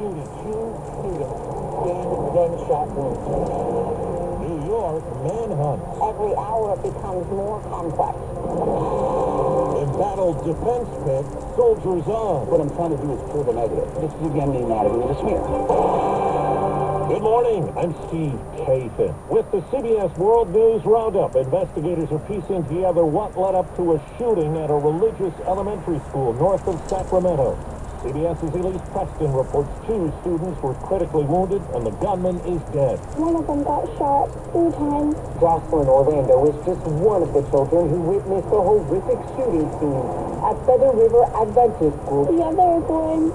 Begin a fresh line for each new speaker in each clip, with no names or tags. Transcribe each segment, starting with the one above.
shooting. Two students gained gunshot wounds. New York manhunt.
Every hour it becomes more complex.
Embattled defense pick, soldiers on.
What I'm trying to do is prove a negative. This is again the anatomy of a smear.
Good morning, I'm Steve Kathan. With the CBS World News Roundup, investigators are piecing together what led up to a shooting at a religious elementary school north of Sacramento. CBS's Elise Preston reports 2 students were critically wounded and the gunman is dead.
One of them got shot 3 times.
Jocelyn Orlando is just one of the children who witnessed the horrific shooting scene at Feather River Adventist School.
The other boy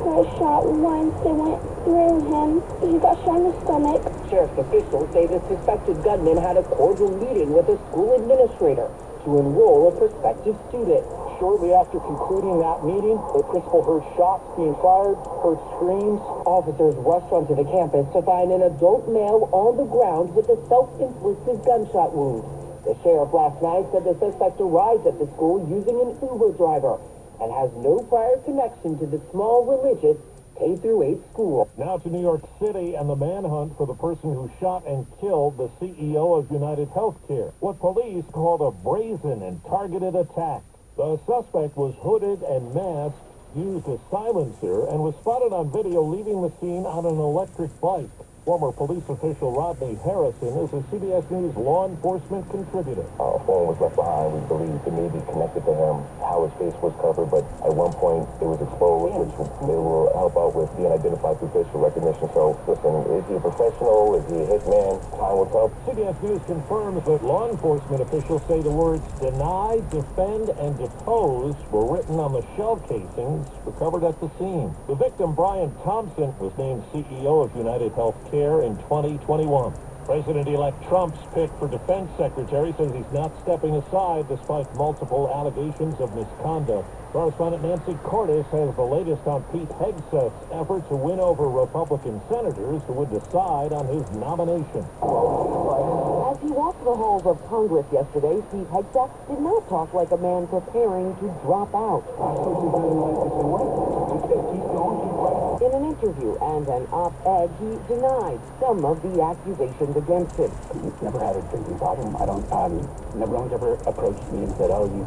got shot once. They went through him. He got shot in the stomach.
Sheriff's officials say the suspected gunman had a cordial meeting with a school administrator to enroll a prospective student.
Shortly after concluding that meeting, the principal heard shots being fired, heard screams.
Officers rushed onto the campus to find an adult male on the ground with a self-inflicted gunshot wound. The sheriff last night said the suspect arrived at the school using an Uber driver and has no prior connection to the small religious K-8 school.
Now to New York City and the manhunt for the person who shot and killed the CEO of United Healthcare. What police called a brazen and targeted attack. The suspect was hooded and masked, used a silencer, and was spotted on video leaving the scene on an electric bike. Former police official Rodney Harrison is a CBS News law enforcement contributor.
A phone was left behind. We believe it may be connected to him. How his face was covered, but at one point it was exposed, which they will help out with being identified through facial recognition. So, listen, is he a professional? Is he a hitman? Time will tell.
CBS News confirms that law enforcement officials say the words deny, defend, and depose were written on the shell casings recovered at the scene. The victim, Brian Thompson, was named CEO of United Healthcare in 2021. President-elect Trump's pick for defense secretary says he's not stepping aside despite multiple allegations of misconduct. Correspondent Nancy Cordes has the latest on Pete Hegseth's effort to win over Republican senators who would decide on his nomination.
As he walked the halls of Congress yesterday, Pete Hegseth did not talk like a man preparing to drop out. In an interview and an op-ed, he denied some of the accusations against him.
Never had a drinking problem. No one's ever approached me and said, oh, you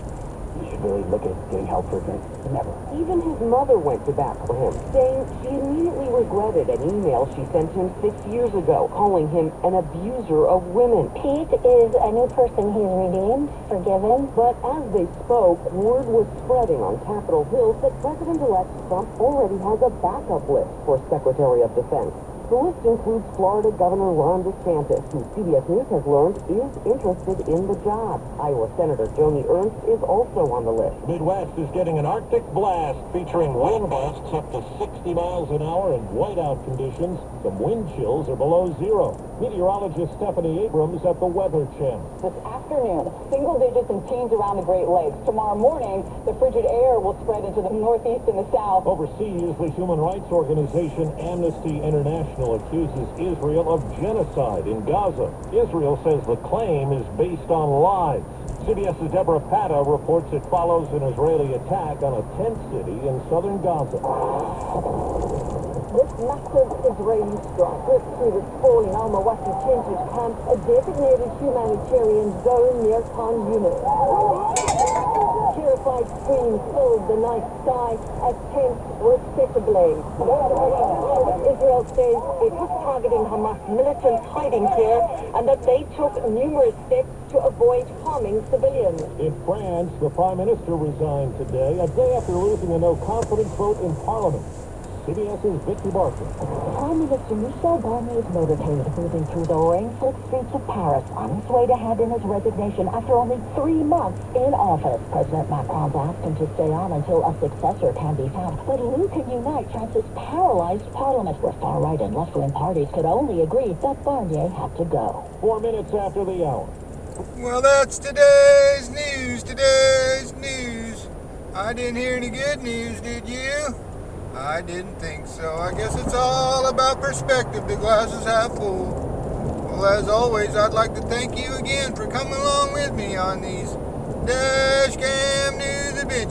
should really look at getting help for a drink. Never.
Even his mother went to bat for him, saying she immediately regretted an email she sent him 6 years ago, calling him an abuser of women.
Pete is a new person. He's redeemed, forgiven.
But as they spoke, word was spreading on Capitol Hill that President-elect Trump already has a backup list for Secretary of Defense. The list includes Florida Governor Ron DeSantis, who CBS News has learned is interested in the job. Iowa Senator Joni Ernst is also on the list.
Midwest is getting an Arctic blast featuring wind gusts up to 60 miles an hour and whiteout conditions. Some wind chills are below zero. Meteorologist Stephanie Abrams at the Weather Channel.
This afternoon, single digits and teens around the Great Lakes. Tomorrow morning, the frigid air will spread into the northeast and the south.
Overseas, the human rights organization Amnesty International accuses Israel of genocide in Gaza. Israel says the claim is based on lies. CBS's Deborah Patta reports it follows an Israeli attack on a tent city in southern Gaza.
This massive Israeli strike ripped through the sprawling Al-Mawasi Changes camp, a designated humanitarian zone near Khan Yunis. Terrified screams filled the night sky as tents were set ablaze. Israel says it was targeting Hamas militant hiding here and that they took numerous steps to avoid harming civilians.
In France, the Prime Minister resigned today, a day after losing a no-confidence vote in Parliament. CBS's Vicky Barker.
Prime Minister Michel Barnier is motorcade moving through the rain-soaked streets of Paris on his way to hand in his resignation after only 3 months in office. President Macron's asked him to stay on until a successor can be found. But who can unite France's paralyzed parliament, where far-right and left-wing parties could only agree that Barnier had to go.
4 minutes after the hour.
Well, that's today's news. I didn't hear any good news, did you? I didn't think so. I guess it's all about perspective. The glass is half full. Well, as always, I'd like to thank you again for coming along with me on these dash cam